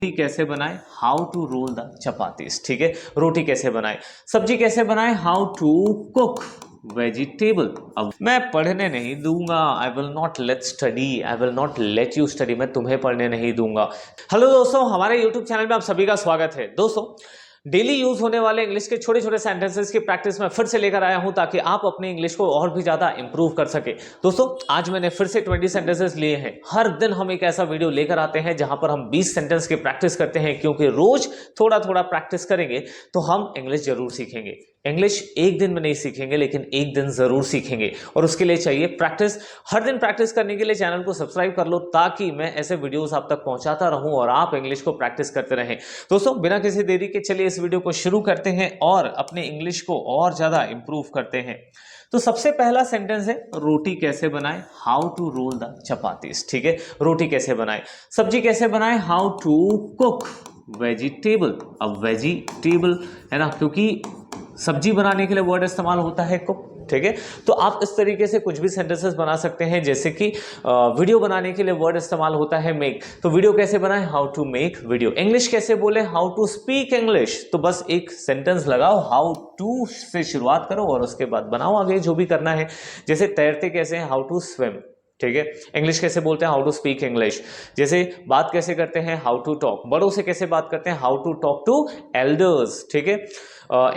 रोटी कैसे बनाए, how to roll the chapatis. ठीक है, रोटी कैसे बनाए, सब्जी कैसे बनाए, हाउ टू कुक वेजिटेबल। अब मैं पढ़ने नहीं दूंगा, I will not let study, I will not let you study, मैं तुम्हें पढ़ने नहीं दूंगा। हेलो दोस्तों, हमारे यूट्यूब चैनल में आप सभी का स्वागत है। दोस्तों, डेली यूज होने वाले इंग्लिश के छोटे छोटे सेंटेंसेस की प्रैक्टिस में फिर से लेकर आया हूं ताकि आप अपने इंग्लिश को और भी ज्यादा इंप्रूव कर सके। दोस्तों, आज मैंने फिर से 20 सेंटेंसेस लिए हैं। हर दिन हम एक ऐसा वीडियो लेकर आते हैं जहां पर हम 20 सेंटेंस की प्रैक्टिस करते हैं, क्योंकि रोज थोड़ा थोड़ा प्रैक्टिस करेंगे तो हम इंग्लिश जरूर सीखेंगे। इंग्लिश एक दिन में नहीं सीखेंगे, लेकिन एक दिन जरूर सीखेंगे, और उसके लिए चाहिए प्रैक्टिस। हर दिन प्रैक्टिस करने के लिए चैनल को सब्सक्राइब कर लो ताकि मैं ऐसे वीडियोस आप तक पहुंचाता रहूं और आप इंग्लिश को प्रैक्टिस करते रहें। दोस्तों, बिना किसी देरी के चलिए इस वीडियो को शुरू करते हैं और अपने इंग्लिश को और ज्यादा इंप्रूव करते हैं। तो सबसे पहला सेंटेंस है, रोटी कैसे बनाए, how to roll the chapatis. ठीक है, रोटी कैसे बनाए, सब्जी कैसे बनाए, हाउ टू कुक वेजिटेबल। अब वेजिटेबल है ना, क्योंकि सब्जी बनाने के लिए वर्ड इस्तेमाल होता है कुक। ठीक है, तो आप इस तरीके से कुछ भी सेंटेंसेस बना सकते हैं, जैसे कि वीडियो बनाने के लिए वर्ड इस्तेमाल होता है मेक। तो वीडियो कैसे बनाएं, how to make video. English कैसे बोले, हाउ टू स्पीक इंग्लिश। तो बस एक सेंटेंस लगाओ, हाउ टू से शुरुआत करो और उसके बाद बनाओ आगे जो भी करना है। जैसे तैरते कैसे हैं, हाउ टू स्विम। ठीक है, इंग्लिश कैसे बोलते हैं, हाउ टू स्पीक इंग्लिश। जैसे बात कैसे करते हैं, हाउ टू टॉक। बड़ों से कैसे बात करते हैं, how to talk to elders. ठीक है,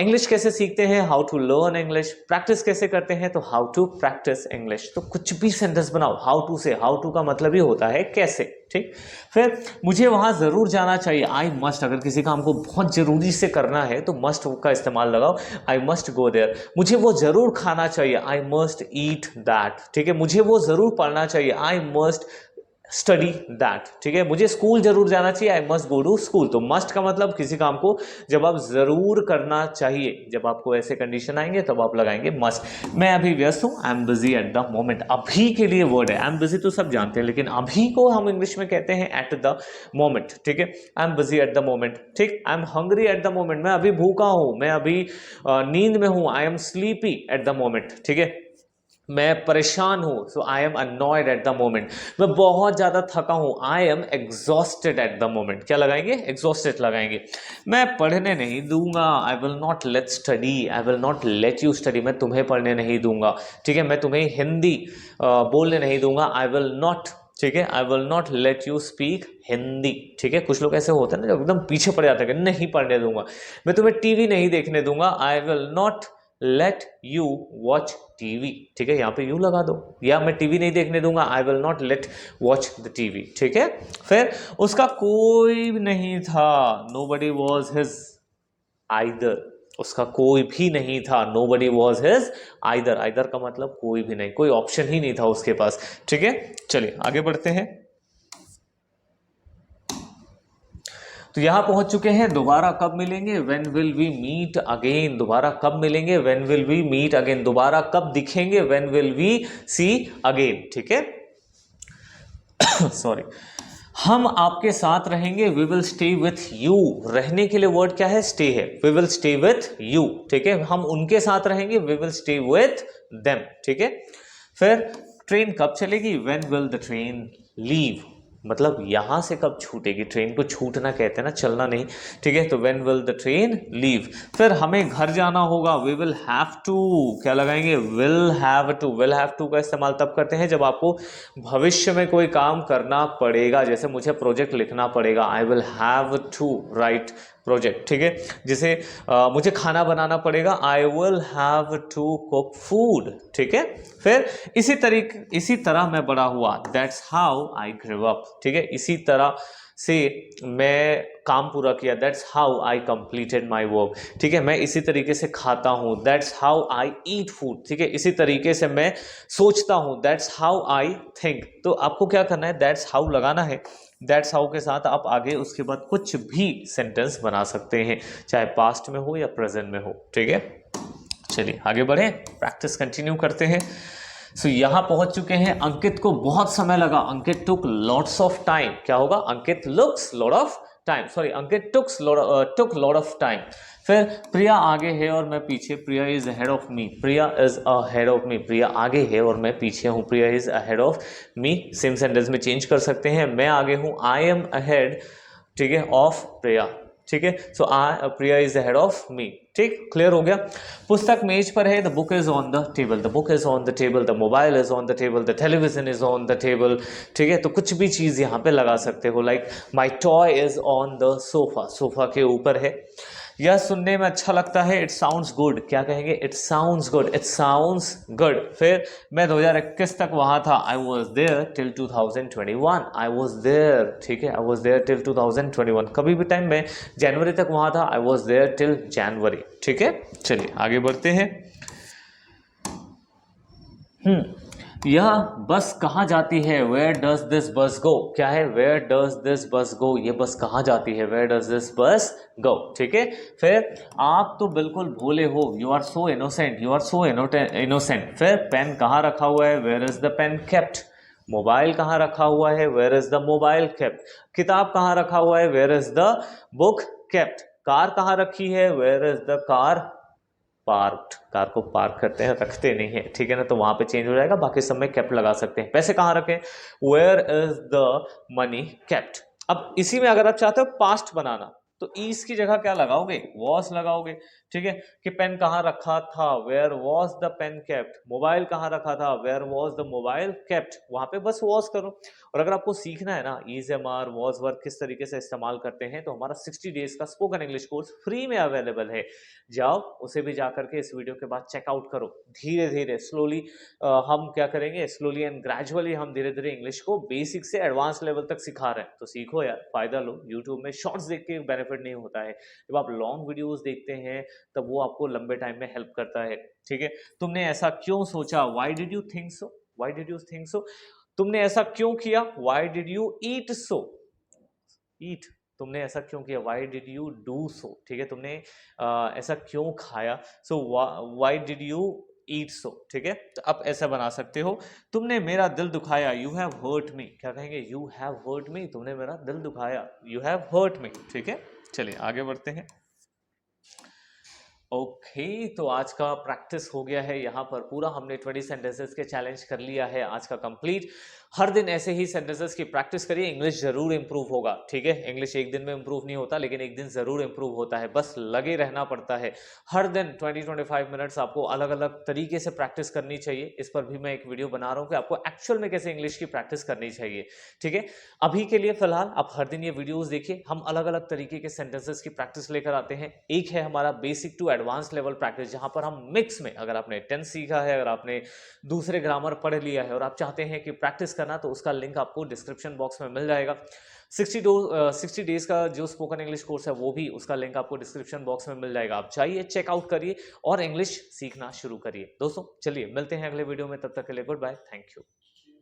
इंग्लिश कैसे सीखते हैं, how to learn English. Practice कैसे करते हैं, तो हाउ टू प्रैक्टिस इंग्लिश। तो कुछ भी सेंटेंस बनाओ, हाउ टू से, हाउ टू का मतलब ही होता है कैसे। ठीक, फिर मुझे वहां जरूर जाना चाहिए, आई मस्ट। अगर किसी काम को बहुत जरूरी से करना है तो मस्ट का इस्तेमाल लगाओ, आई मस्ट गो देयर। मुझे वो जरूर खाना चाहिए, आई मस्ट ईट दैट। ठीक है, मुझे वो जरूर पढ़ना चाहिए, आई मस्ट स्टडी दैट। ठीक है, मुझे स्कूल जरूर जाना चाहिए, I must go to school. तो मस्ट का मतलब किसी काम को जब आप जरूर करना चाहिए, जब आपको ऐसे कंडीशन आएंगे तब आप लगाएंगे मस्ट। मैं अभी व्यस्त हूं, I am busy at the moment. अभी के लिए वर्ड है, आई एम बिजी तो सब जानते हैं, लेकिन अभी को हम इंग्लिश में कहते हैं एट द मोमेंट। ठीक है, I am busy at the moment. ठीक, I am hungry at the moment, मैं अभी भूखा हूं, मैं अभी नींद में हूं, I am sleepy at the moment. ठीक है, मैं परेशान हूं, so I am annoyed at the moment. मैं बहुत ज्यादा थका हूं, I am exhausted at the moment. क्या लगाएंगे, एग्जॉस्टेड लगाएंगे। मैं पढ़ने नहीं दूंगा, I will not let study, I will not let you study, मैं तुम्हें पढ़ने नहीं दूंगा। ठीक है, मैं तुम्हें हिंदी बोलने नहीं दूंगा, आई विल नॉट। ठीक है, आई will not let you speak Hindi. ठीक है, कुछ लोग ऐसे होते हैं ना जो एकदम पीछे पड़ जाते हैं, नहीं पढ़ने दूंगा। मैं तुम्हें टीवी नहीं देखने दूंगा, I will not let you watch TV. ठीक है, यहां पे यू लगा दो, या मैं टीवी नहीं देखने दूंगा, I will not late watch the TV. ठीक है, फिर उसका कोई नहीं था, नोबडी वॉज हिज आइदर। उसका कोई भी नहीं था, nobody was his either. Either का मतलब कोई भी नहीं, कोई ऑप्शन ही नहीं था उसके पास। ठीक है, चलिए आगे बढ़ते हैं। तो यहां पहुंच चुके हैं, दोबारा कब मिलेंगे, when will we meet again. दोबारा कब मिलेंगे, when will we meet again. दोबारा कब दिखेंगे, when will we see again. ठीक है, सॉरी। हम आपके साथ रहेंगे, we will stay with you. रहने के लिए वर्ड क्या है, स्टे है, we will stay with you. ठीक है, हम उनके साथ रहेंगे, we will stay with them. ठीक है, फिर ट्रेन कब चलेगी, when will the train leave. मतलब यहां से कब छूटेगी, ट्रेन को छूटना कहते हैं ना, चलना नहीं। ठीक है, तो when will the train leave. फिर हमें घर जाना होगा, वी विल हैव टू। क्या लगाएंगे, will have to. Will have to का इस्तेमाल तब करते हैं जब आपको भविष्य में कोई काम करना पड़ेगा, जैसे मुझे प्रोजेक्ट लिखना पड़ेगा, I will have to write project. ठीक है, जैसे मुझे खाना बनाना पड़ेगा, I will have to cook food. ठीक है, फिर इसी तरह मैं बड़ा हुआ, that's how I grew up. ठीक है, इसी तरह से मैं काम पूरा किया, that's how I completed my work. ठीक है, मैं इसी तरीके से खाता हूं, that's how I eat food. ठीक है, इसी तरीके से मैं सोचता हूं, दैट्स हाउ आई थिंक। तो आपको क्या करना है, दैट्स हाउ लगाना है। दैट्स हाउ के साथ आप आगे उसके बाद कुछ भी सेंटेंस बना सकते हैं, चाहे पास्ट में हो या प्रेजेंट में हो। ठीक है, चलिए आगे बढ़े, प्रैक्टिस कंटिन्यू करते हैं। सो यहां पहुंच चुके हैं, अंकित को बहुत समय लगा, Ankit took lots of time. क्या होगा, Ankit looks lot of time, sorry Ankit took lot of time. फिर प्रिया आगे है और मैं पीछे, Priya is ahead of me. Priya is ahead of me, Priya आगे है और मैं पीछे हूं, Priya is ahead of me. Same sentence में चेंज कर सकते हैं, मैं आगे हूं, आई एम अहेड ठीक है, ऑफ प्रिया, ठीक है। So Priya is the head of me, ठीक, क्लियर हो गया। पुस्तक मेज पर है, the book is on the table, the book is on the table, the mobile is on the table, the television is on the table, ठीक है। तो कुछ भी चीज यहाँ पे लगा सकते हो, like my toy is on the sofa, sofa के ऊपर है। यह सुनने में अच्छा लगता है, इट साउंड्स गुड, क्या कहेंगे, it sounds good, it sounds good. फिर मैं 2021 तक वहां था, I was there till 2021, I was there, ठीक है, आई वॉज देयर टिल 2021, कभी भी टाइम में जनवरी तक वहां था, आई वॉज देयर टिल जनवरी, ठीक है। चलिए आगे बढ़ते हैं। यह बस कहाँ जाती है, वेयर डज दिस बस गो, क्या है, वेयर डज दिस बस गो, ये बस कहाँ जाती है, वेयर डज दिस बस गो, ठीक है। फिर आप तो बिल्कुल भोले हो, you are so innocent, you are so innocent. फिर पेन कहाँ रखा हुआ है, where is the pen kept. Mobile कहाँ रखा हुआ है, where is the mobile kept. किताब कहाँ रखा हुआ है, where is the book kept. Car कहाँ रखी है, where is the car parked, car को पार्क करते हैं, रखते नहीं है, ठीक है ना, तो वहां पे चेंज हो जाएगा, बाकी सब में केप्ट लगा सकते हैं। पैसे कहाँ रखें, where is the money kept. अब इसी में अगर आप चाहते हो पास्ट बनाना, तो ईज की जगह क्या लगाओगे, वॉज लगाओगे, ठीक है। कि पेन कहाँ रखा था, where was the pen kept. Mobile कहाँ रखा था, where was the mobile kept, वहां पे बस वॉज करो। और अगर आपको सीखना है ना is am are was work किस तरीके से इस्तेमाल करते हैं, तो हमारा 60 डेज का स्पोकन इंग्लिश कोर्स फ्री में अवेलेबल है, जाओ उसे भी जा करके इस वीडियो के बाद चेकआउट करो। धीरे धीरे स्लोली हम क्या करेंगे, स्लोली एंड ग्रेजुअली हम धीरे धीरे इंग्लिश को बेसिक से एडवांस लेवल तक सिखा रहे हैं, तो सीखो यार, फायदा लो। यूट्यूब में शॉर्ट्स देख के बेनिफिट नहीं होता है, जब आप लॉन्ग वीडियोस देखते हैं तब वो आपको लंबे टाइम में हेल्प करता है, ठीक है। तुमने ऐसा क्यों सोचा, why did you think so, why did you think so. तुमने ऐसा क्यों किया, वाई डिड यू ईट सो, ईट, तुमने ऐसा क्यों किया, why did you do so, ठीक है। तुमने ऐसा क्यों खाया, सो वाई डिड यू ईट सो, ठीक है। तो आप ऐसा बना सकते हो, तुमने मेरा दिल दुखाया, यू हैव हर्ट मी, क्या कहेंगे, यू हैव हर्ट मी, तुमने मेरा दिल दुखाया, यू हैव हर्ट मी, ठीक है। चलिए आगे बढ़ते हैं। ओके तो आज का प्रैक्टिस हो गया है, यहाँ पर पूरा हमने 20 सेंटेंसेस के चैलेंज कर लिया है आज का कंप्लीट। हर दिन ऐसे ही सेंटेंसेस की प्रैक्टिस करिए, इंग्लिश जरूर इंप्रूव होगा, ठीक है। इंग्लिश एक दिन में इंप्रूव नहीं होता, लेकिन एक दिन जरूर इंप्रूव होता है, बस लगे रहना पड़ता है। हर दिन 20-25 मिनट्स आपको अलग अलग तरीके से प्रैक्टिस करनी चाहिए। इस पर भी मैं एक वीडियो बना रहा हूँ कि आपको एक्चुअल में कैसे इंग्लिश की प्रैक्टिस करनी चाहिए, ठीक है। अभी के लिए फिलहाल आप हर दिन ये वीडियोस देखिए, हम अलग अलग तरीके के सेंटेंसेस की प्रैक्टिस लेकर आते हैं। एक है हमारा basic to advance level practice, जहां पर हम मिक्स में, अगर आपने टेंस सीखा है, अगर आपने दूसरे ग्रामर पढ़ लिया है और आप चाहते हैं कि प्रैक्टिस करना, तो उसका लिंक आपको डिस्क्रिप्शन बॉक्स में मिल जाएगा। 60 डेज का जो स्पोकन इंग्लिश कोर्स है वो भी, उसका लिंक आपको डिस्क्रिप्शन बॉक्स में मिल जाएगा, आप जाइए चेकआउट करिए और इंग्लिश सीखना शुरू करिए। दोस्तों चलिए मिलते हैं अगले वीडियो में, तब तक के लिए गुड बाय, थैंक यू।